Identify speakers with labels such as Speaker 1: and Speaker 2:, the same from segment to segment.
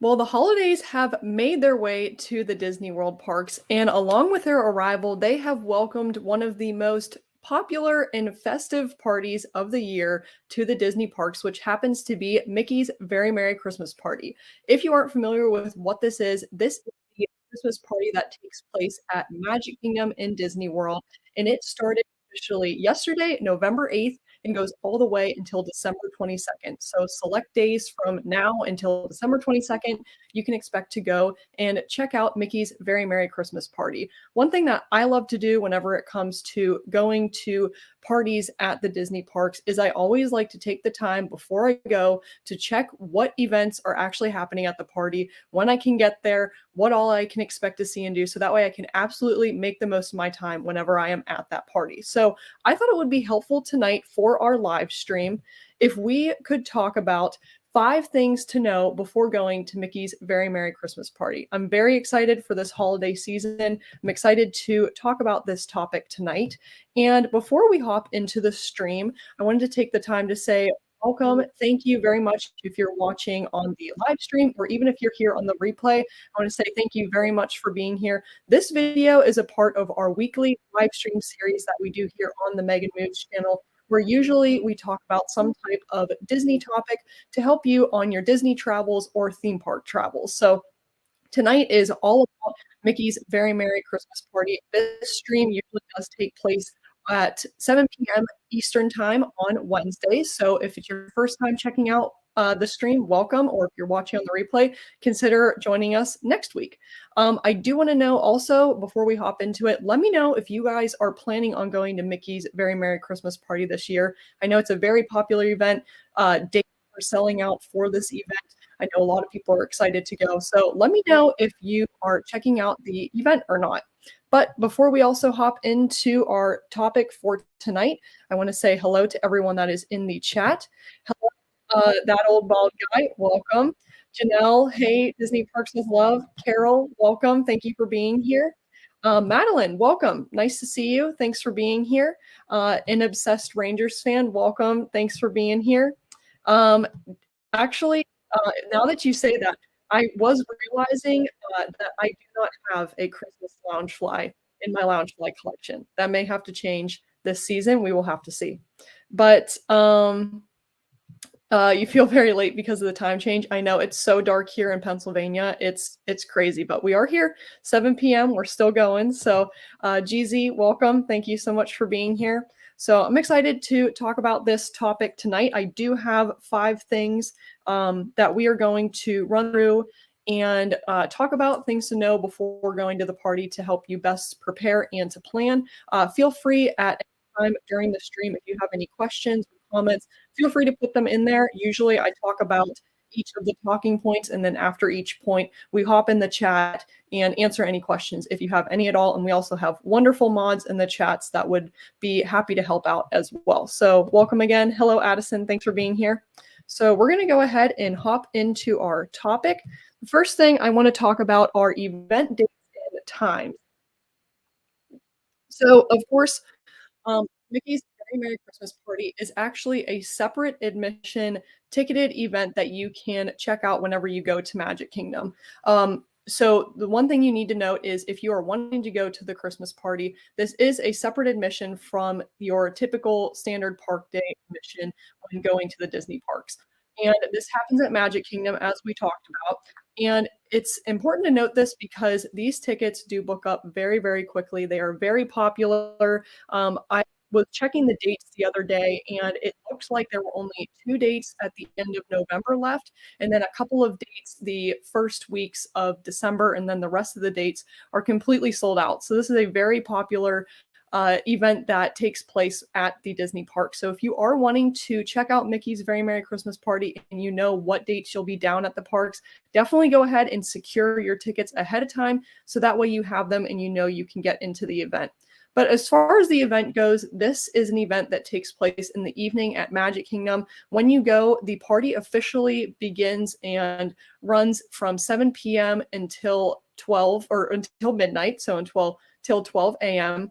Speaker 1: Well, the holidays have made their way to the Disney World parks, and along with their arrival, they have welcomed one of the most popular and festive parties of the year to the Disney parks, which happens to be Mickey's Very Merry Christmas Party. If you aren't familiar with what this is the Christmas party that takes place at Magic Kingdom in Disney World, and it started officially yesterday, November 8th, and goes all the way until December 22nd. So select days from now until December 22nd, you can expect to go and check out Mickey's Very Merry Christmas Party. One thing that I love to do whenever it comes to going to parties at the Disney parks is I always like to take the time before I go to check what events are actually happening at the party, when I can get there, what all I can expect to see and do. So that way I can absolutely make the most of my time whenever I am at that party. So I thought it would be helpful tonight for our live stream if we could talk about 5 things to know before going to Mickey's Very Merry Christmas Party. I'm very excited for this holiday season. I'm excited to talk about this topic tonight. And before we hop into the stream, I wanted to take the time to say welcome. Thank you very much if you're watching on the live stream, or even if you're here on the replay. I want to say thank you very much for being here. This video is a part of our weekly live stream series that we do here on the Megan Moves channel, where usually we talk about some type of Disney topic to help you on your Disney travels or theme park travels. So tonight is all about Mickey's Very Merry Christmas Party. This stream usually does take place at 7 p.m. Eastern Time on Wednesdays. So if it's your first time checking out the stream, welcome. Or if you're watching on the replay, consider joining us next week. I do want to know also, before we hop into it, let me know if you guys are planning on going to Mickey's Very Merry Christmas Party this year. I know it's a very popular event. Dates are selling out for this event. I know a lot of people are excited to go. So let me know if you are checking out the event or not. But before we also hop into our topic for tonight, I want to say hello to everyone that is in the chat. Hello, that old bald guy, welcome. Janelle, hey, Disney Parks with Love. Carol, welcome. Thank you for being here. Madeline, welcome. Nice to see you. Thanks for being here. An obsessed Rangers fan, welcome. Thanks for being here. Actually, now that you say that, I was realizing that I do not have a Christmas Loungefly in my Loungefly collection. That may have to change this season. We will have to see. But you feel very late because of the time change. I know it's so dark here in Pennsylvania. It's crazy, but we are here, 7 p.m. We're still going. So GZ, welcome. Thank you so much for being here. So I'm excited to talk about this topic tonight. I do have 5 things that we are going to run through and talk about, things to know before going to the party to help you best prepare and to plan. Feel free at any time during the stream if you have any questions or comments, feel free to put them in there. Usually I talk about each of the talking points, and then after each point, we hop in the chat and answer any questions if you have any at all. And we also have wonderful mods in the chats that would be happy to help out as well. So welcome again. Hello, Addison. Thanks for being here. So we're going to go ahead and hop into our topic. The first thing I want to talk about are event dates and times. So, of course, Mickey's Very Merry Christmas Party is actually a separate admission ticketed event that you can check out whenever you go to Magic Kingdom. So the one thing you need to note is if you are wanting to go to the Christmas party, this is a separate admission from your typical standard park day admission when going to the Disney parks. And this happens at Magic Kingdom, as we talked about. And it's important to note this because these tickets do book up very, very quickly. They are very popular. I was checking the dates the other day, and it looked like there were only 2 dates at the end of November left, and then a couple of dates the first weeks of December, and then the rest of the dates are completely sold out. So this is a very popular event that takes place at the Disney park. So if you are wanting to check out Mickey's Very Merry Christmas Party and you know what dates you'll be down at the parks, definitely go ahead and secure your tickets ahead of time so that way you have them and you know you can get into the event. But as far as the event goes, this is an event that takes place in the evening at Magic Kingdom. When you go, the party officially begins and runs from 7 p.m. until 12 or until midnight, so until 12 a.m.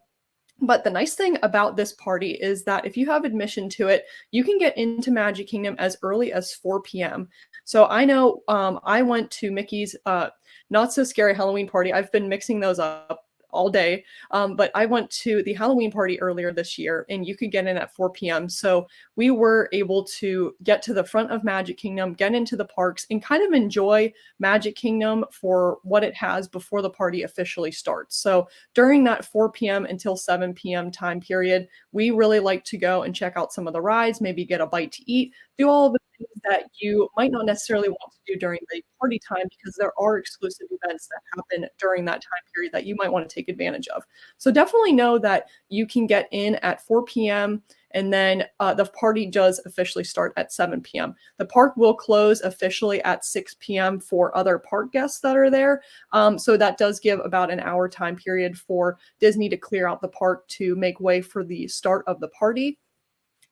Speaker 1: But the nice thing about this party is that if you have admission to it, you can get into Magic Kingdom as early as 4 p.m. So I know I went to Mickey's Not So Scary Halloween party. I've been mixing those up all day. But I went to the Halloween party earlier this year and you could get in at 4 p.m. So we were able to get to the front of Magic Kingdom, get into the parks, and kind of enjoy Magic Kingdom for what it has before the party officially starts. So during that 4 p.m. until 7 p.m. time period, we really like to go and check out some of the rides, maybe get a bite to eat, do all the things that you might not necessarily want to do during the party time because there are exclusive events that happen during that time period that you might want to take advantage of. So definitely know that you can get in at 4 p.m. and then the party does officially start at 7 p.m. The park will close officially at 6 p.m. for other park guests that are there. So that does give about an hour time period for Disney to clear out the park to make way for the start of the party.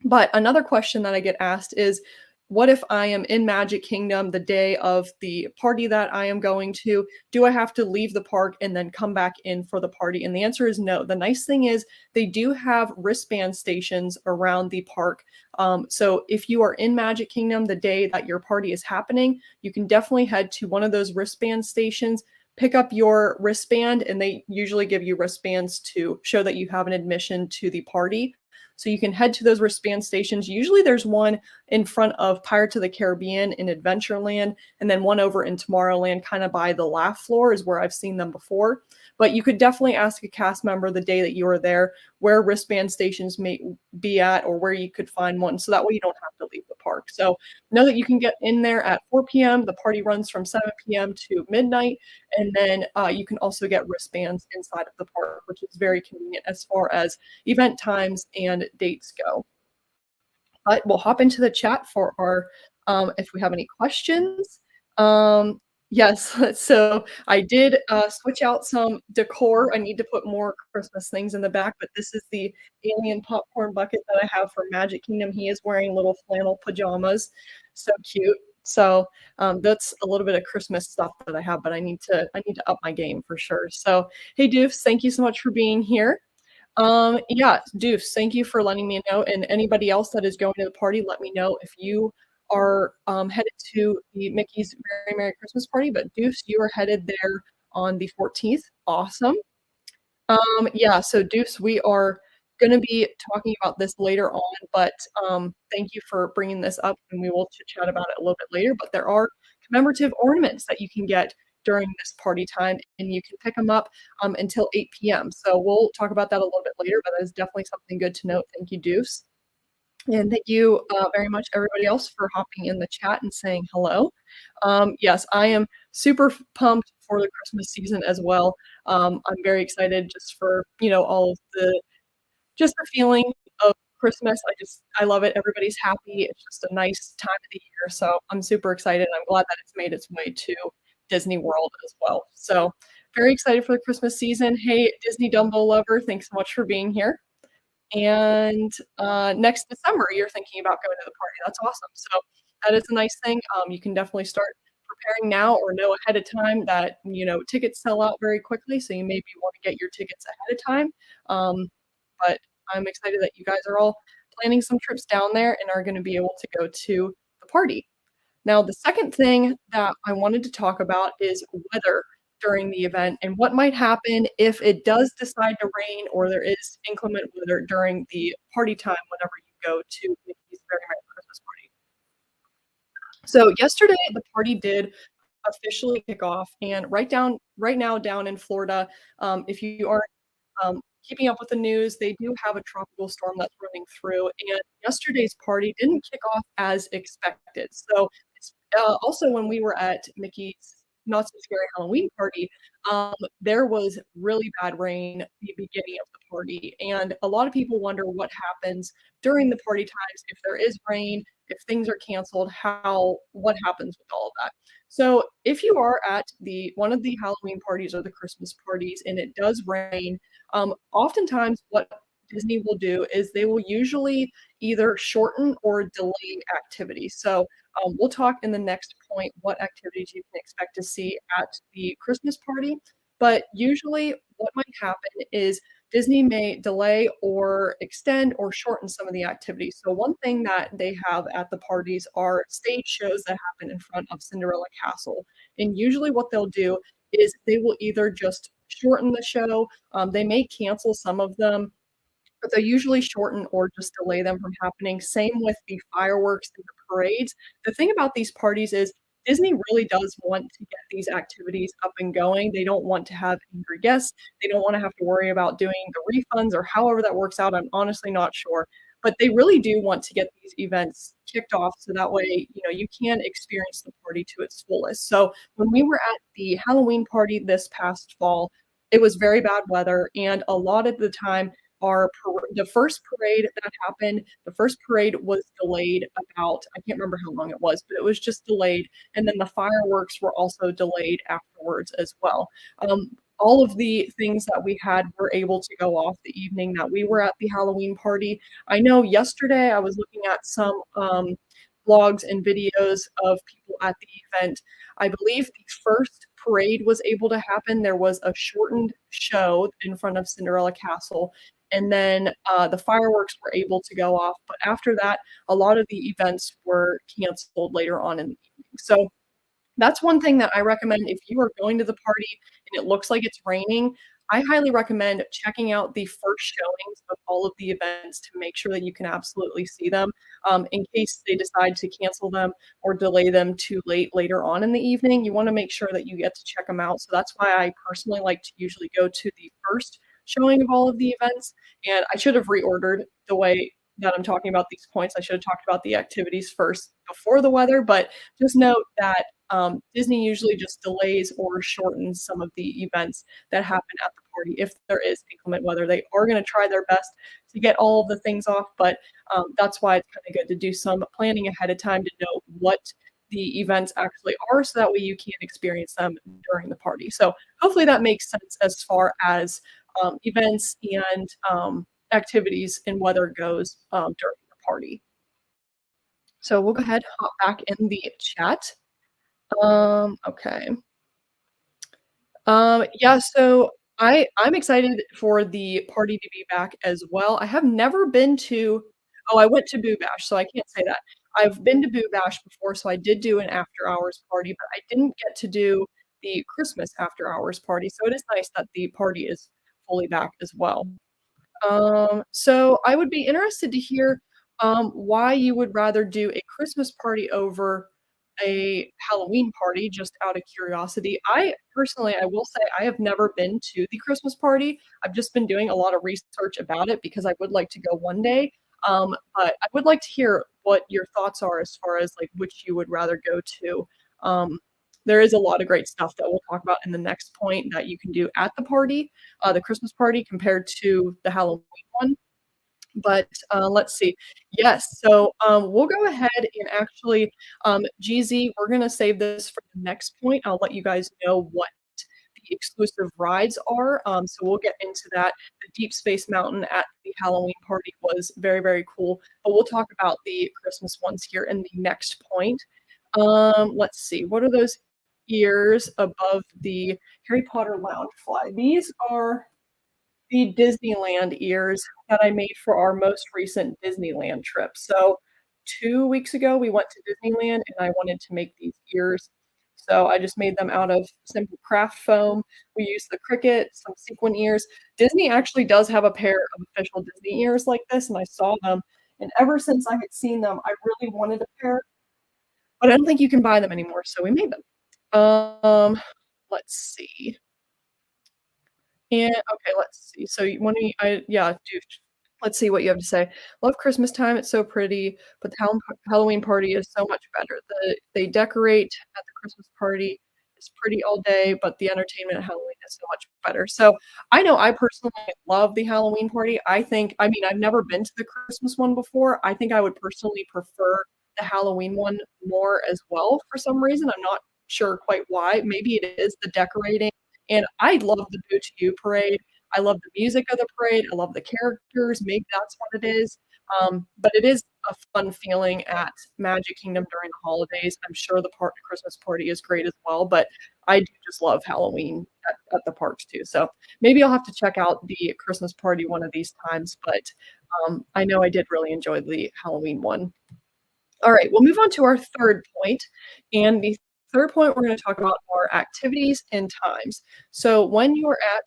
Speaker 1: But another question that I get asked is, what if I am in Magic Kingdom the day of the party that I am going to? Do I have to leave the park and then come back in for the party? And the answer is no. The nice thing is they do have wristband stations around the park. So if you are in Magic Kingdom the day that your party is happening, you can definitely head to one of those wristband stations, pick up your wristband, and they usually give you wristbands to show that you have an admission to the party. So you can head to those wristband stations. Usually there's one in front of Pirates of the Caribbean in Adventureland, and then one over in Tomorrowland, kind of by the laugh floor is where I've seen them before. But you could definitely ask a cast member the day that you are there where wristband stations may be at or where you could find one. So that way you don't have to leave the park. So know that you can get in there at 4 p.m. The party runs from 7 p.m. to midnight. And then you can also get wristbands inside of the park, which is very convenient as far as event times and dates go. But we'll hop into the chat for our if we have any questions. Yes, so I did switch out some decor. I need to put more Christmas things in the back, but this is the alien popcorn bucket that I have for Magic Kingdom. He is wearing little flannel pajamas. So cute. So that's a little bit of Christmas stuff that I have, but I need to up my game for sure. So hey Doofs, thank you so much for being here. Yeah, Deuce, thank you for letting me know. And anybody else that is going to the party, let me know if you are headed to the Mickey's Very Merry Christmas party. But Deuce, you are headed there on the 14th. Awesome. Yeah, so Deuce, we are going to be talking about this later on, but thank you for bringing this up, and we will chit chat about it a little bit later. But there are commemorative ornaments that you can get during this party time, and you can pick them up until 8 p.m. So we'll talk about that a little bit later, but that is definitely something good to note. Thank you, Deuce. And thank you very much, everybody else, for hopping in the chat and saying hello. Yes, I am super pumped for the Christmas season as well. I'm very excited just for, all of the just the feeling of Christmas. I love it. Everybody's happy. It's just a nice time of the year. So I'm super excited. I'm glad that it's made its way to Disney World as well. So very excited for the Christmas season. Hey, Disney Dumbo lover, thanks so much for being here. And next December, you're thinking about going to the party. That's awesome. So that is a nice thing. You can definitely start preparing now or know ahead of time that tickets sell out very quickly. So you maybe want to get your tickets ahead of time. But I'm excited that you guys are all planning some trips down there and are going to be able to go to the party. Now, the second thing that I wanted to talk about is weather during the event and what might happen if it does decide to rain or there is inclement weather during the party time whenever you go to Mickey's Very Merry Christmas Party. So yesterday, the party did officially kick off, and right now down in Florida, if you are keeping up with the news, they do have a tropical storm that's running through, and yesterday's party didn't kick off as expected. So it's also when we were at Mickey's Not So Scary Halloween party, there was really bad rain at the beginning of the party, and a lot of people wonder what happens during the party times if there is rain, if things are canceled, what happens with all of that. So if you are at the one of the Halloween parties or the Christmas parties and it does rain, oftentimes what Disney will do is they will usually either shorten or delay activities. So we'll talk in the next point what activities you can expect to see at the Christmas party. But usually what might happen is Disney may delay or extend or shorten some of the activities. So one thing that they have at the parties are stage shows that happen in front of Cinderella Castle. And usually what they'll do is they will either just shorten the show, they may cancel some of them, but they'll usually shorten or just delay them from happening. Same with the fireworks and the parades. The thing about these parties is Disney really does want to get these activities up and going. They don't want to have angry guests. They don't wanna have to worry about doing the refunds or however that works out, I'm honestly not sure. But they really do want to get these events kicked off so that way, you can experience the party to its fullest. So, when we were at the Halloween party this past fall, it was very bad weather, and a lot of the time the first parade that happened, the first parade was delayed about I can't remember how long it was, but it was just delayed, and then the fireworks were also delayed afterwards as well. All of the things that we had were able to go off the evening that we were at the Halloween party. I know yesterday I was looking at some, vlogs and videos of people at the event. I believe the first parade was able to happen. There was a shortened show in front of Cinderella Castle, and then, the fireworks were able to go off, but after that, a lot of the events were canceled later on in the evening. So that's one thing that I recommend if you are going to the party and it looks like it's raining, I highly recommend checking out the first showings of all of the events to make sure that you can absolutely see them, in case they decide to cancel them or delay them too late later on in the evening. You wanna make sure that you get to check them out, so that's why I personally like to usually go to the first showing of all of the events, and I should have reordered the way that I'm talking about these points. I should have talked about the activities first before the weather, but just note that Disney usually just delays or shortens some of the events that happen at the party if there is inclement weather. They are going to try their best to get all of the things off, but that's why it's kind of good to do some planning ahead of time to know what the events actually are so that way you can experience them during the party. So hopefully that makes sense as far as events and activities and weather goes during the party. So we'll go ahead, hop back in the chat. Okay. Yeah, so I'm excited for the party to be back as well. I have never been to Oh, I went to Boo Bash, so I can't say that. I've been to Boo Bash before, so I did do an after hours party, but I didn't get to do the Christmas after hours party, so it is nice that the party is fully back as well. So I would be interested to hear, why you would rather do a Christmas party over a Halloween party, just out of curiosity. I will say I have never been to the Christmas party. I've just been doing a lot of research about it because I would like to go one day. But I would like to hear what your thoughts are as far as, like, which you would rather go to. There is a lot of great stuff that we'll talk about in the next point that you can do at the party, the Christmas party compared to the Halloween one. But, let's see. Yes, so, we'll go ahead and actually, GZ, we're gonna save this for the next point. I'll let you guys know what the exclusive rides are, so we'll get into that. The Deep Space Mountain at the Halloween party was very, very cool, but we'll talk about the Christmas ones here in the next point. Let's see, what are those ears above the Harry Potter Loungefly? These are the Disneyland ears that I made for our most recent Disneyland trip. So 2 weeks ago, we went to Disneyland, and I wanted to make these ears. So I just made them out of simple craft foam. We used the Cricut, some sequin ears. Disney actually does have a pair of official Disney ears like this, and I saw them, and ever since I had seen them, I really wanted a pair, but I don't think you can buy them anymore, so we made them. Let's see. And okay, let's see. So you want me I yeah, do let's see what you have to say. "Love Christmas time, it's so pretty, but the Halloween party is so much better. They decorate at the Christmas party, it's pretty all day, but the entertainment at Halloween is so much better." So, I know I personally love the Halloween party. I mean, I've never been to the Christmas one before. I think I would personally prefer the Halloween one more as well for some reason. I'm not sure quite why. Maybe it is the decorating, and I love the Boo to You parade. I love the music of the parade. I love the characters. Maybe that's what it is. But it is a fun feeling at Magic Kingdom during the holidays. I'm sure the Christmas party is great as well, but I do just love Halloween at the parks too. So maybe I'll have to check out the Christmas party one of these times, but I know I did really enjoy the Halloween one. All right, we'll move on to our third point, and the third point we're gonna talk about are activities and times. So when you're at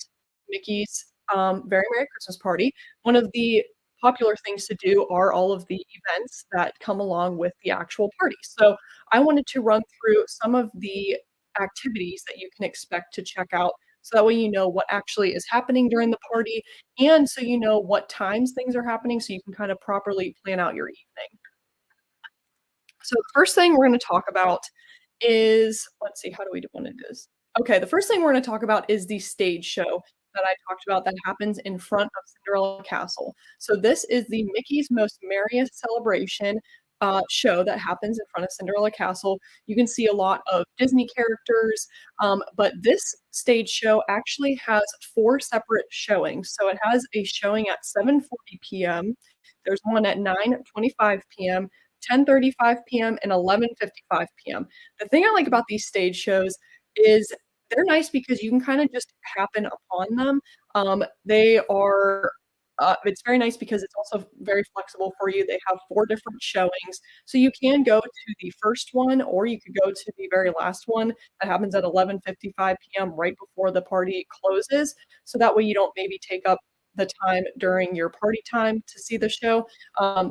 Speaker 1: Mickey's, Very Merry Christmas Party, one of the popular things to do are all of the events that come along with the actual party. So I wanted to run through some of the activities that you can expect to check out, so that way you know what actually is happening during the party, and so you know what times things are happening, so you can kind of properly plan out your evening. So the first thing we're gonna talk about is let's see, how do we wanna do this? Okay, the first thing we're gonna talk about is the stage show that I talked about that happens in front of Cinderella Castle. So this is the Mickey's Most Merriest Celebration, show that happens in front of Cinderella Castle. You can see a lot of Disney characters, but this stage show actually has 4 separate showings. So it has a showing at 7:40 PM, there's one at 9:25 PM, 10:35 PM, and 11:55 PM. The thing I like about these stage shows is they're nice because you can kinda just happen upon them. They are it's very nice because it's also very flexible for you. They have 4 different showings, so you can go to the first one, or you could go to the very last one that happens at 11:55 PM right before the party closes, so that way you don't maybe take up the time during your party time to see the show.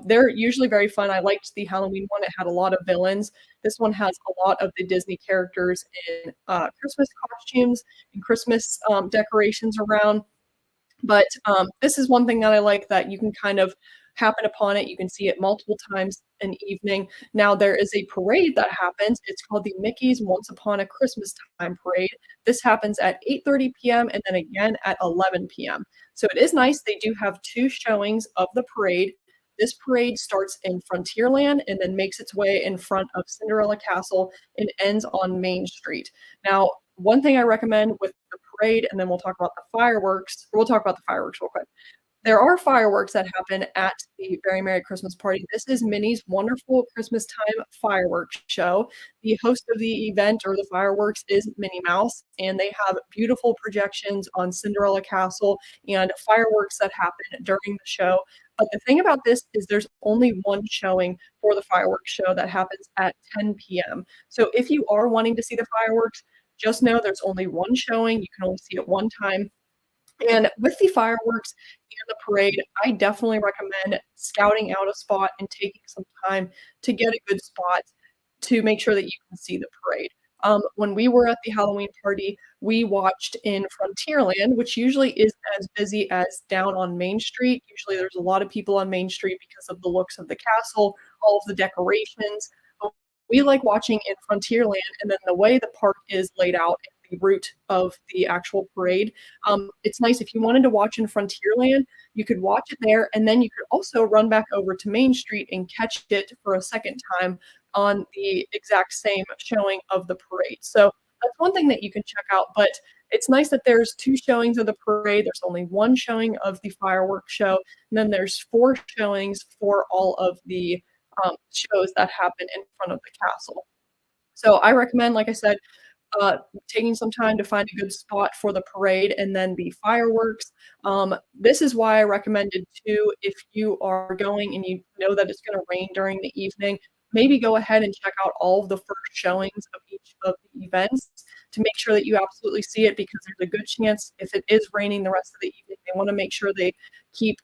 Speaker 1: They're usually very fun. I liked the Halloween one, it had a lot of villains. This one has a lot of the Disney characters in, Christmas costumes and Christmas, decorations around. But, this is one thing that I like that you can kind of happen upon it, you can see it multiple times an evening. Now there is a parade that happens, it's called the Mickey's Once Upon a Christmas Time Parade. This happens at 8:30 PM and then again at 11 PM. So it is nice, they do have 2 showings of the parade. This parade starts in Frontierland and then makes its way in front of Cinderella Castle and ends on Main Street. Now, one thing I recommend with the parade, and then we'll talk about the fireworks, or we'll talk about the fireworks real quick. There are fireworks that happen at the Very Merry Christmas Party. This is Minnie's Wonderful Christmas Time Fireworks Show. The host of the event or the fireworks is Minnie Mouse, and they have beautiful projections on Cinderella Castle and fireworks that happen during the show. But the thing about this is there's only one showing for the fireworks show that happens at 10 PM. So if you are wanting to see the fireworks, just know there's only one showing, you can only see it one time. And with the fireworks and the parade, I definitely recommend scouting out a spot and taking some time to get a good spot to make sure that you can see the parade. When we were at the Halloween party, we watched in Frontierland, which usually isn't as busy as down on Main Street. Usually there's a lot of people on Main Street because of the looks of the castle, all of the decorations. But we like watching in Frontierland, and then the way the park is laid out and the route of the actual parade, it's nice if you wanted to watch in Frontierland, you could watch it there, and then you could also run back over to Main Street and catch it for a second time on the exact same showing of the parade. So that's one thing that you can check out, but it's nice that there's 2 showings of the parade, there's only 1 showing of the fireworks show, and then there's 4 showings for all of the, shows that happen in front of the castle. So I recommend, like I said, taking some time to find a good spot for the parade and then the fireworks. This is why I recommended too, if you are going and you know that it's gonna rain during the evening, maybe go ahead and check out all of the first showings of each of the events to make sure that you absolutely see it, because there's a good chance if it is raining the rest of the evening, they wanna make sure they keep,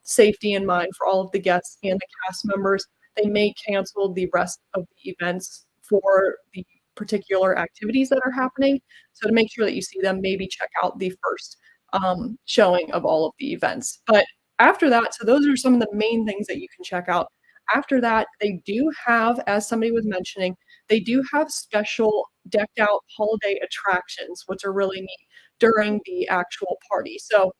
Speaker 1: safety in mind for all of the guests and the cast members. They may cancel the rest of the events for the particular activities that are happening. So to make sure that you see them, maybe check out the first, showing of all of the events. But after that, so those are some of the main things that you can check out. After that, they do have, as somebody was mentioning, they do have special decked out holiday attractions, which are really neat during the actual party. So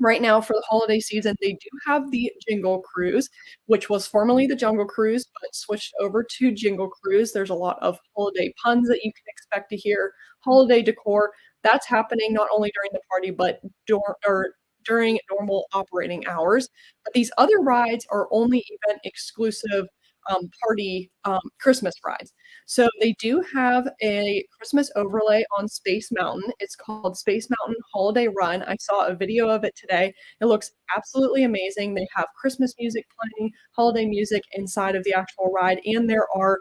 Speaker 1: right now for the holiday season, they do have the Jingle Cruise, which was formerly the Jungle Cruise, but switched over to Jingle Cruise. There's a lot of holiday puns that you can expect to hear, holiday decor. That's happening not only during the party, but during normal operating hours, but these other rides are only event exclusive, party, Christmas rides. So they do have a Christmas overlay on Space Mountain. It's called Space Mountain Holiday Run. I saw a video of it today. It looks absolutely amazing. They have Christmas music playing, holiday music inside of the actual ride, and there are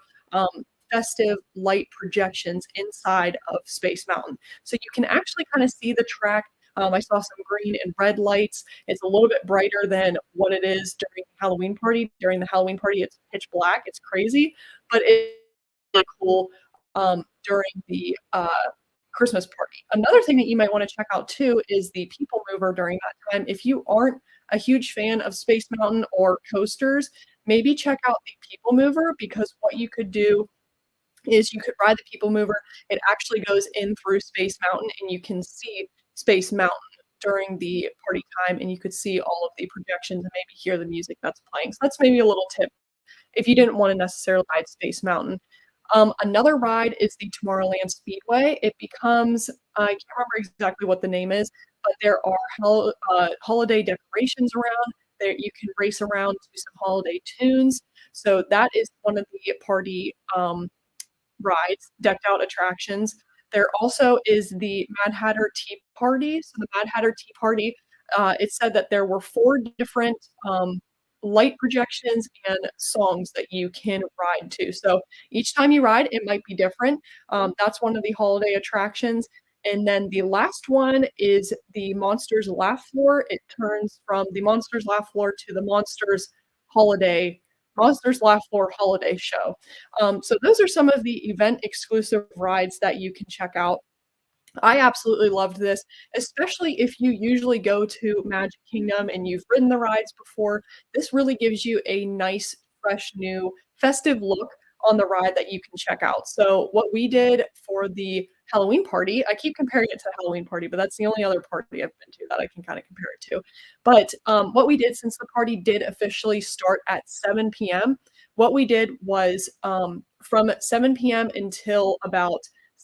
Speaker 1: festive light projections inside of Space Mountain. So you can actually kind of see the track. I saw some green and red lights. It's a little bit brighter than what it is during the Halloween party. During the Halloween party, it's pitch black. It's crazy, but it's really cool during the Christmas party. Another thing that you might want to check out too is the People Mover during that time. If you aren't a huge fan of Space Mountain or coasters, maybe check out the People Mover because what you could do is you could ride the People Mover. It actually goes in through Space Mountain, and you can see Space Mountain during the party time, and you could see all of the projections and maybe hear the music that's playing. So that's maybe a little tip if you didn't want to necessarily ride Space Mountain. Another ride is the Tomorrowland Speedway. It becomes, I can't remember exactly what the name is, but there are holiday decorations around. There you can race around to some holiday tunes. So that is one of the party rides, decked out attractions. There also is the Mad Hatter Tea Party. So the Mad Hatter Tea Party, it said that there were 4 different, light projections and songs that you can ride to. So each time you ride, it might be different. That's one of the holiday attractions. And then the last one is the Monsters Laugh Floor. It turns from the Monsters Laugh Floor to the Monsters Laugh Floor Holiday Show. So those are some of the event exclusive rides that you can check out. I absolutely loved this, especially if you usually go to Magic Kingdom and you've ridden the rides before. This really gives you a nice, fresh, new, festive look on the ride that you can check out. So, what we did for the Halloween party, I keep comparing it to the Halloween party, but that's the only other party I've been to that I can kind of compare it to. But what we did, since the party did officially start at 7 p.m., what we did was from 7 p.m. until about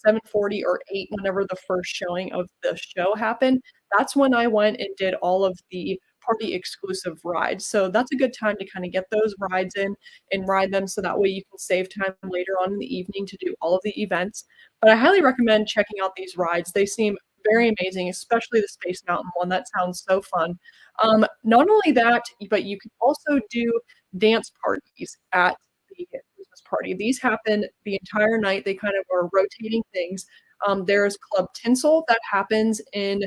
Speaker 1: 7:40 or 8, whenever the first showing of the show happened, that's when I went and did all of the party exclusive rides. So that's a good time to kinda get those rides in and ride them so that way you can save time later on in the evening to do all of the events. But I highly recommend checking out these rides. They seem very amazing, especially the Space Mountain one. That sounds so fun. Not only that, but you can also do dance parties at the Christmas party. These happen the entire night. They kind of are rotating things. There's Club Tinsel that happens in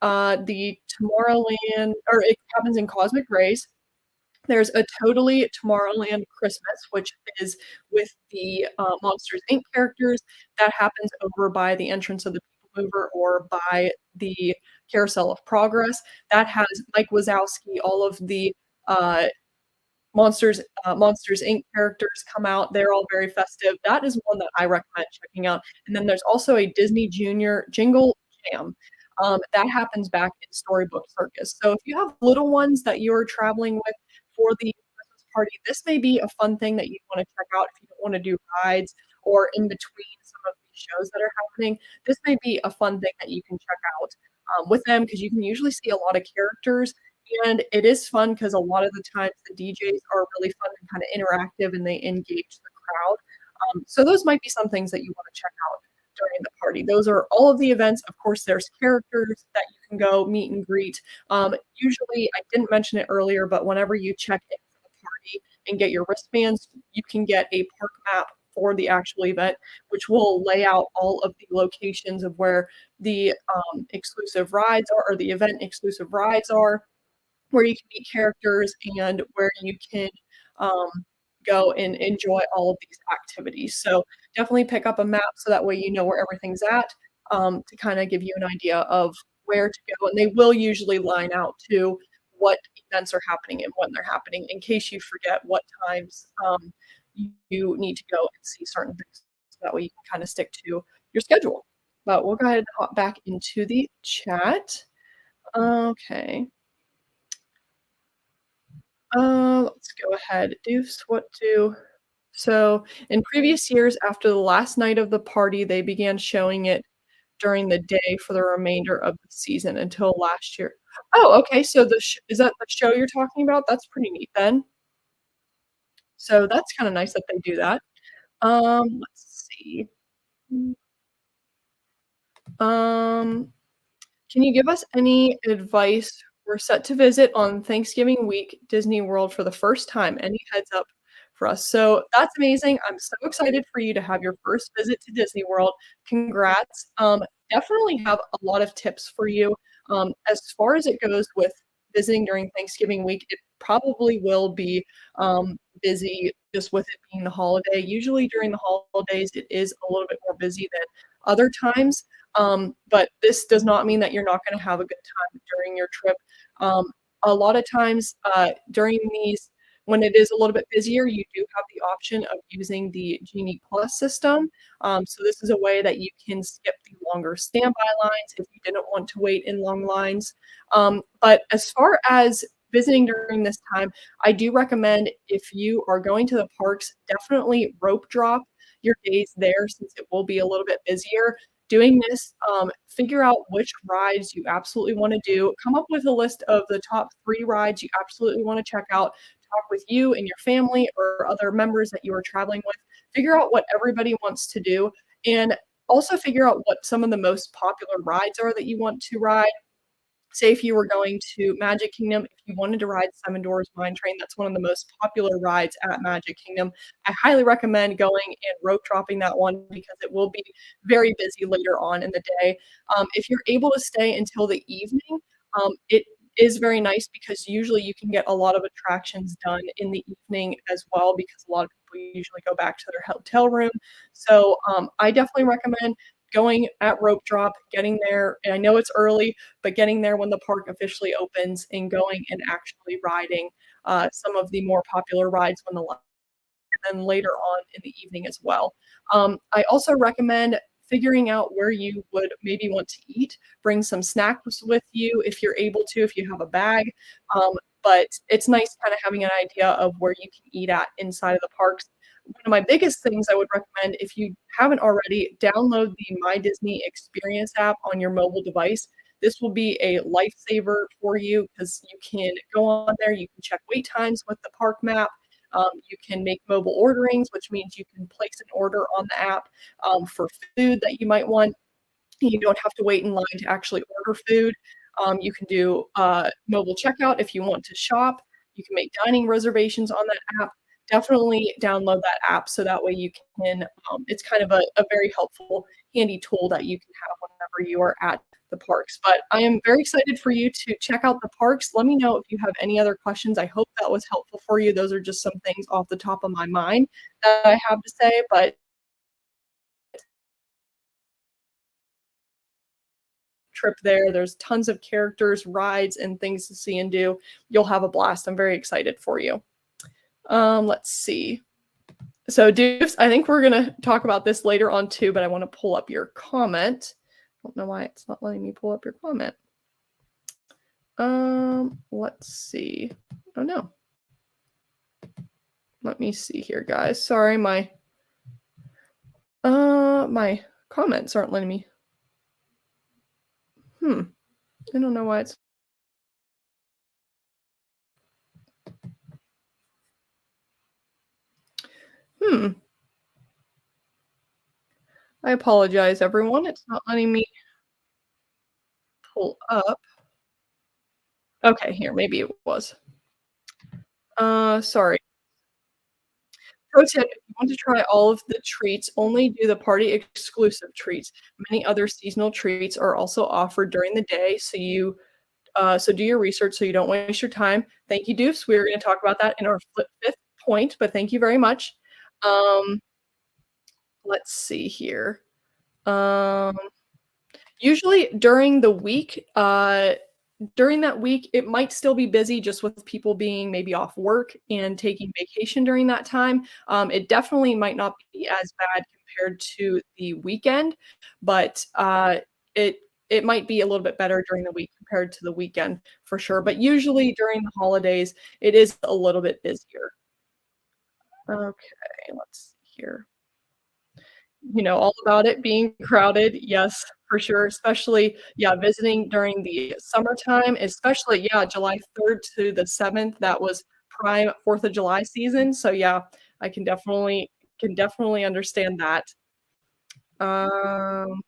Speaker 1: the Tomorrowland, or it happens in Cosmic Rays. There's a Totally Tomorrowland Christmas, which is with the Monsters Inc. characters. That happens over by the entrance of the People Mover or by the Carousel of Progress. That has Mike Wazowski, all of the uh, Monsters Inc. characters come out. They're all very festive. That is one that I recommend checking out. And then there's also a Disney Junior Jingle Jam. That happens back in Storybook Circus. So if you have little ones that you're traveling with for the Christmas party, this may be a fun thing that you wanna check out if you don't wanna do rides or in between some of these shows that are happening. This may be a fun thing that you can check out, with them because you can usually see a lot of characters, and it is fun because a lot of the times the DJs are really fun and kinda interactive, and they engage the crowd. So those might be some things that you wanna check out during the party. Those are all of the events. Of course, there's characters that you can go meet and greet. Usually, I didn't mention it earlier, but whenever you check in for the party and get your wristbands, you can get a park map for the actual event, which will lay out all of the locations of where the exclusive rides are, or the event exclusive rides are, where you can meet characters and where you can um, go and enjoy all of these activities. So definitely pick up a map so that way you know where everything's at, to kind of give you an idea of where to go. And they will usually line out to what events are happening and when they're happening in case you forget what times you need to go and see certain things. So that way you can kind of stick to your schedule. But we'll go ahead and hop back into the chat. Okay. Let's go ahead. Deuce, what do so in previous years, after the last night of the party, they began showing it during the day for the remainder of the season until last year. Oh, okay, so the sh is that the show you're talking about? That's pretty neat then. So that's kinda nice that they do that. Let's see. Mm, um Can you give us any advice? We're set to visit on Thanksgiving week Disney World for the first time. Any heads up for us? So that's amazing. I'm so excited for you to have your first visit to Disney World. Congrats. Definitely have a lot of tips for you. As far as it goes with visiting during Thanksgiving week, it probably will be busy just with it being the holiday. Usually during the holidays, it is a little bit more busy than other times. But this does not mean that you're not gonna have a good time during your trip. Um, a lot of times, during these when it is a little bit busier, you do have the option of using the Genie Plus system. So this is a way that you can skip the longer standby lines if you didn't want to wait in long lines. But as far as visiting during this time, I do recommend if you are going to the parks, definitely rope drop your days there since it will be a little bit busier. Doing this, figure out which rides you absolutely wanna do, come up with a list of the top 3 rides you absolutely wanna check out, talk with you and your family or other members that you are traveling with, figure out what everybody wants to do, and also figure out what some of the most popular rides are that you want to ride. Say if you were going to Magic Kingdom, if you wanted to ride Seven Dwarfs Mine Train, that's one of the most popular rides at Magic Kingdom. I highly recommend going and rope dropping that one because it will be very busy later on in the day. If you're able to stay until the evening, it is very nice because usually you can get a lot of attractions done in the evening as well because a lot of people usually go back to their hotel room. So, I definitely recommend going at rope drop, getting there, and I know it's early, but getting there when the park officially opens and going and actually riding, some of the more popular rides when the li and then later on in the evening as well. I also recommend figuring out where you would maybe want to eat. Bring some snacks with you if you're able to, if you have a bag. But it's nice kind of having an idea of where you can eat at inside of the parks. One of my biggest things I would recommend, if you haven't already, download the My Disney Experience app on your mobile device. This will be a lifesaver for you because you can go on there, you can check wait times with the park map. You can make mobile orderings, which means you can place an order on the app for food that you might want. You don't have to wait in line to actually order food. You can do mobile checkout if you want to shop. You can make dining reservations on that app. Definitely download that app so that way you can. It's kind of a very helpful, handy tool that you can have whenever you are at the parks. But I am very excited for you to check out the parks. Let me know if you have any other questions. I hope that was helpful for you. Those are just some things off the top of my mind that I have to say. But trip there. There's tons of characters, rides, and things to see and do. You'll have a blast. I'm very excited for you. Let's see. So, Dukes, I think we're gonna talk about this later on too, but I want to pull up your comment. I don't know why it's not letting me pull up your comment. Let's see. Oh no. Let me see here, guys. Sorry, my comments aren't letting me. Hmm. I don't know why it's. Hmm. I apologize, everyone. It's not letting me pull up. Okay, here, maybe it was. Sorry. Pro tip, if you want to try all of the treats, only do the party exclusive treats. Many other seasonal treats are also offered during the day, so do your research so you don't waste your time. Thank you, Deuce. We're gonna talk about that in our fifth point, but thank you very much. Um, let's see here. Um Usually during that week, it might still be busy just with people being maybe off work and taking vacation during that time. It definitely might not be as bad compared to the weekend, but, it it might be a little bit better during the week compared to the weekend for sure, but usually during the holidays, it is a little bit busier. Okay, let's see here. You know all about it being crowded, yes. for sure, especially, yeah, visiting during the summertime, especially, yeah, July 3rd to the 7th, that was prime 4th of July season, so, yeah, I can definitely understand that. Um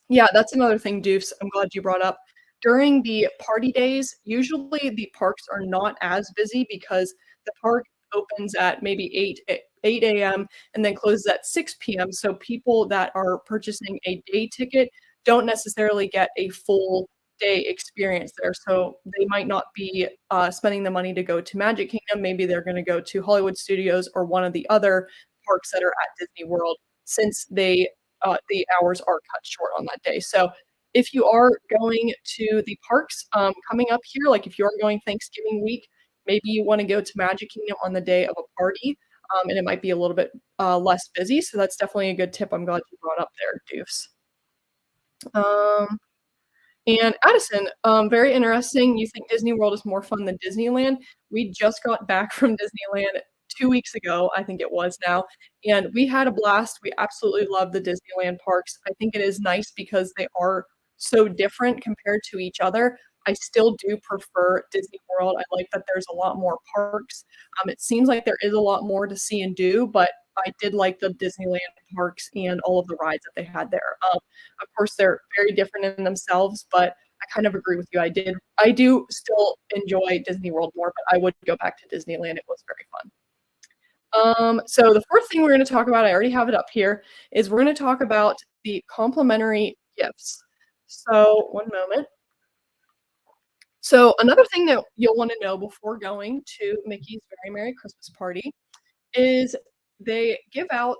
Speaker 1: yeah, that's another thing, Deuce, I'm glad you brought up. During the party days, usually the parks are not as busy because the park opens at maybe 8 AM and then closes at 6 PM, so people that are purchasing a day ticket don't necessarily get a full day experience there, so they might not be, spending the money to go to Magic Kingdom, maybe they're gonna go to Hollywood Studios or one of the other parks that are at Disney World since the hours are cut short on that day. So if you are going to the parks coming up here, like if you are going Thanksgiving week, maybe you want to go to Magic Kingdom on the day of a party, and it might be a little bit less busy. So that's definitely a good tip. I'm glad you brought up there, Deuce. Um, and Addison, very interesting. You think Disney World is more fun than Disneyland. We just got back from Disneyland 2 weeks ago, I think it was now, and we had a blast. We absolutely love the Disneyland parks. I think it is nice because they are so different compared to each other. I still do prefer Disney World. I like that there's a lot more parks. It seems like there is a lot more to see and do, but I did like the Disneyland parks and all of the rides that they had there. Of course, they're very different in themselves, but I kind of agree with you. I do still enjoy Disney World more, but I would go back to Disneyland. It was very fun. So the fourth thing we're gonna talk about, I already have it up here, is we're gonna talk about the complimentary gifts. So one moment. So another thing that you'll wanna know before going to Mickey's Very Merry Christmas Party is they give out,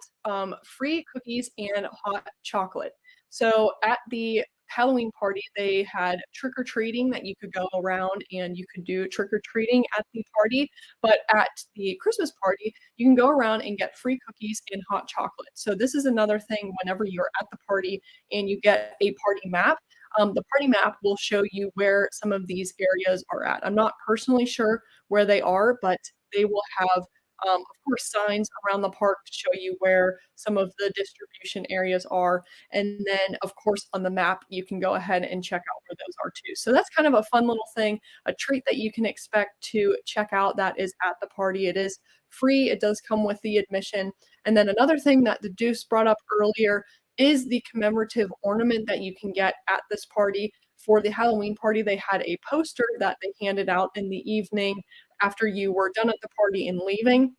Speaker 1: free cookies and hot chocolate. So at the Halloween party, they had trick or treating that you could go around and you could do trick or treating at the party, but at the Christmas party, you can go around and get free cookies and hot chocolate. So this is another thing whenever you're at the party and you get a party map, the party map will show you where some of these areas are at. I'm not personally sure where they are, but they will have of course, signs around the park to show you where some of the distribution areas are. And then, of course, on the map, you can go ahead and check out where those are too. So that's kind of a fun little thing, a treat that you can expect to check out that is at the party. It is free, it does come with the admission. And then another thing that the Deuce brought up earlier is the commemorative ornament that you can get at this party. For the Halloween party, they had a poster that they handed out in the evening after you were done at the party and leaving.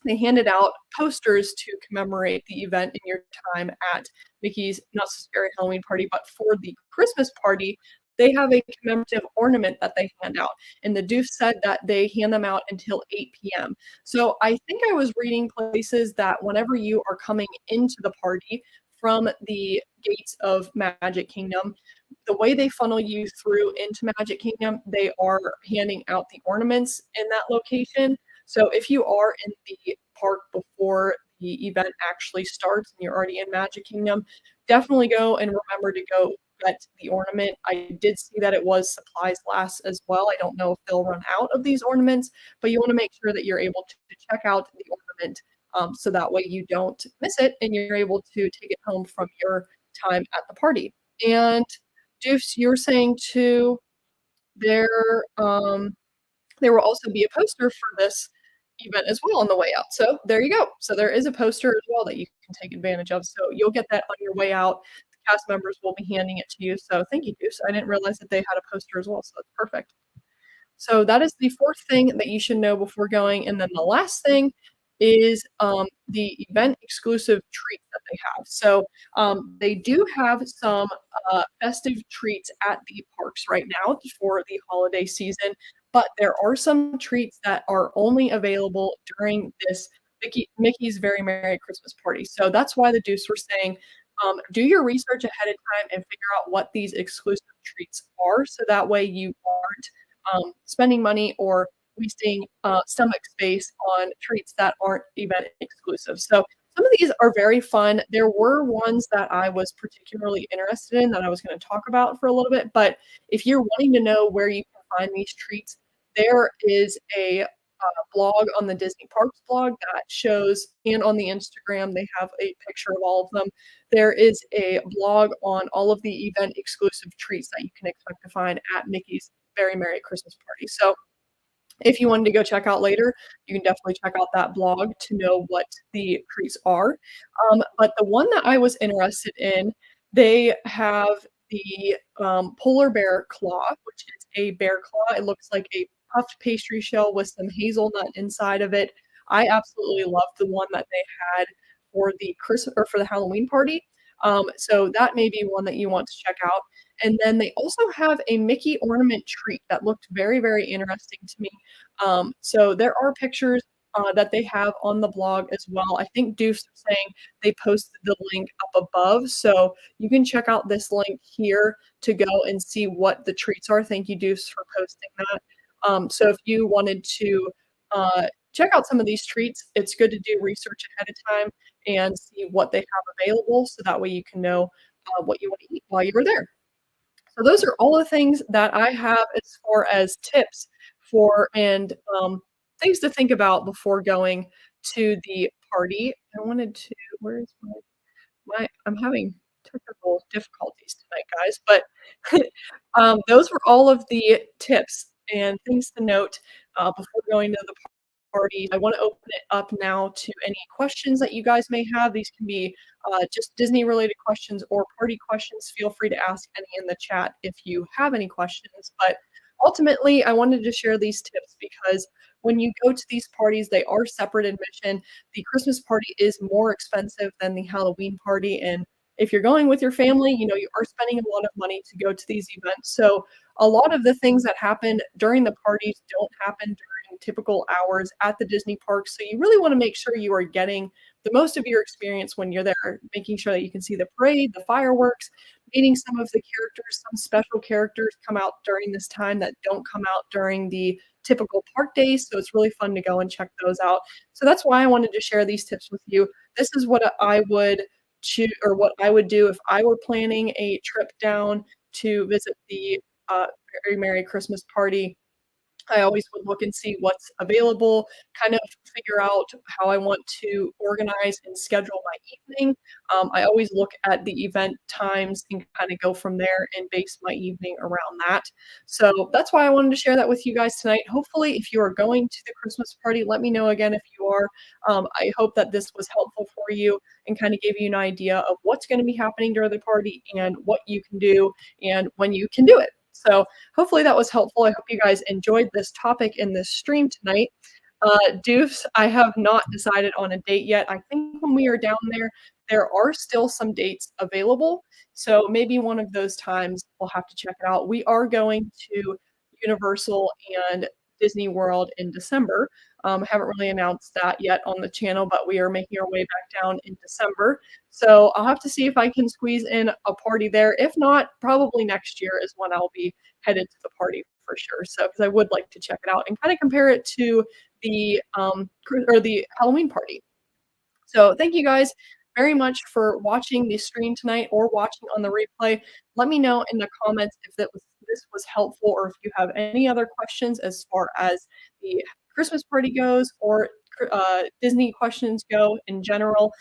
Speaker 1: They handed out posters to commemorate the event in your time at Mickey's Not So Scary Halloween Party, but for the Christmas party, they have a commemorative ornament that they hand out, and the Deuce said that they hand them out until 8 PM. So I think I was reading places that whenever you are coming into the party from the gates of Magic Kingdom, the way they funnel you through into Magic Kingdom, they are handing out the ornaments in that location. So if you are in the park before the event actually starts and you're already in Magic Kingdom, definitely go and remember to go get the ornament. I did see that it was supplies last as well. I don't know if they'll run out of these ornaments, but you want to make sure that you're able to check out the ornament so that way you don't miss it and you're able to take it home from your time at the party. And Deuce, you were saying too, there there will also be a poster for this event as well on the way out. So there you go. So there is a poster as well that you can take advantage of. So you'll get that on your way out. The cast members will be handing it to you. So thank you, Deuce. I didn't realize that they had a poster as well. So that's perfect. So that is the fourth thing that you should know before going. And then the last thing is the event exclusive treats that they have. So they do have some festive treats at the parks right now for the holiday season, but there are some treats that are only available during this Mickey's Very Merry Christmas Party. So that's why the Deuce were saying, do your research ahead of time and figure out what these exclusive treats are, so that way you aren't spending money or wasting stomach space on treats that aren't event exclusive. So some of these are very fun. There were ones that I was particularly interested in that I was going to talk about for a little bit. But if you're wanting to know where you can find these treats, there is a blog on the Disney Parks blog that shows, and on the Instagram, they have a picture of all of them. There is a blog on all of the event exclusive treats that you can expect to find at Mickey's Very Merry Christmas Party. So if you wanted to go check out later, you can definitely check out that blog to know what the treats are. But the one that I was interested in, they have the polar bear claw, which is a bear claw. It looks like a puffed pastry shell with some hazelnut inside of it. I absolutely love the one that they had for the Christmas or for the Halloween party. So that may be one that you want to check out. And then they also have a Mickey ornament treat that looked very, very interesting to me. So there are pictures that they have on the blog as well. I think Deuce was saying they posted the link up above, so you can check out this link here to go and see what the treats are. Thank you, Deuce, for posting that. So if you wanted to check out some of these treats, it's good to do research ahead of time and see what they have available, so that way you can know what you want to eat while you are there. So those are all the things that I have as far as tips for and things to think about before going to the party. I wanted to, where is I'm having technical difficulties tonight, guys, but those were all of the tips and things to note before going to the party. I want to open it up now to any questions that you guys may have. These can be just Disney related questions or party questions. Feel free to ask any in the chat if you have any questions. But ultimately, I wanted to share these tips because when you go to these parties, they are separate admission. The Christmas party is more expensive than the Halloween party. And if you're going with your family, you are spending a lot of money to go to these events. So a lot of the things that happen during the parties don't happen during typical hours at the Disney parks. So you really want to make sure you are getting the most of your experience when you're there, making sure that you can see the parade, the fireworks, meeting some of the characters. Some special characters come out during this time that don't come out during the typical park days. So it's really fun to go and check those out. So that's why I wanted to share these tips with you. This is what I would choose, or what I would do if I were planning a trip down to visit the uh, Very Merry Christmas Party. I always would look and see what's available, kind of figure out how I want to organize and schedule my evening. I always look at the event times and kind of go from there and base my evening around that. So that's why I wanted to share that with you guys tonight. Hopefully, if you are going to the Christmas party, let me know again if you are. I hope that this was helpful for you and kind of gave you an idea of what's going to be happening during the party and what you can do and when you can do it. So hopefully that was helpful. I hope you guys enjoyed this topic in this stream tonight. Deuce, I have not decided on a date yet. I think when we are down there, there are still some dates available. So maybe one of those times we'll have to check it out. We are going to Universal and Disney World in December. Haven't really announced that yet on the channel, but we are making our way back down in December. So I'll have to see if I can squeeze in a party there. If not, probably next year is when I'll be headed to the party for sure. So because I would like to check it out and kind of compare it to the the Halloween party. So thank you guys very much for watching the stream tonight or watching on the replay. Let me know in the comments if this was helpful or if you have any other questions as far as the Christmas party goes or Disney questions go in general.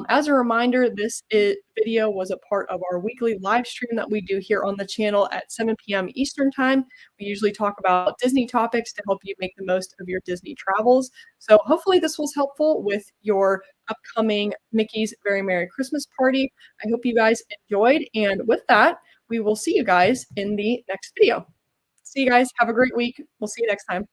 Speaker 1: As a reminder, video was a part of our weekly live stream that we do here on the channel at 7 p.m. Eastern Time. We usually talk about Disney topics to help you make the most of your Disney travels. So hopefully this was helpful with your upcoming Mickey's Very Merry Christmas Party. I hope you guys enjoyed. And with that, we will see you guys in the next video. See you guys. Have a great week. We'll see you next time.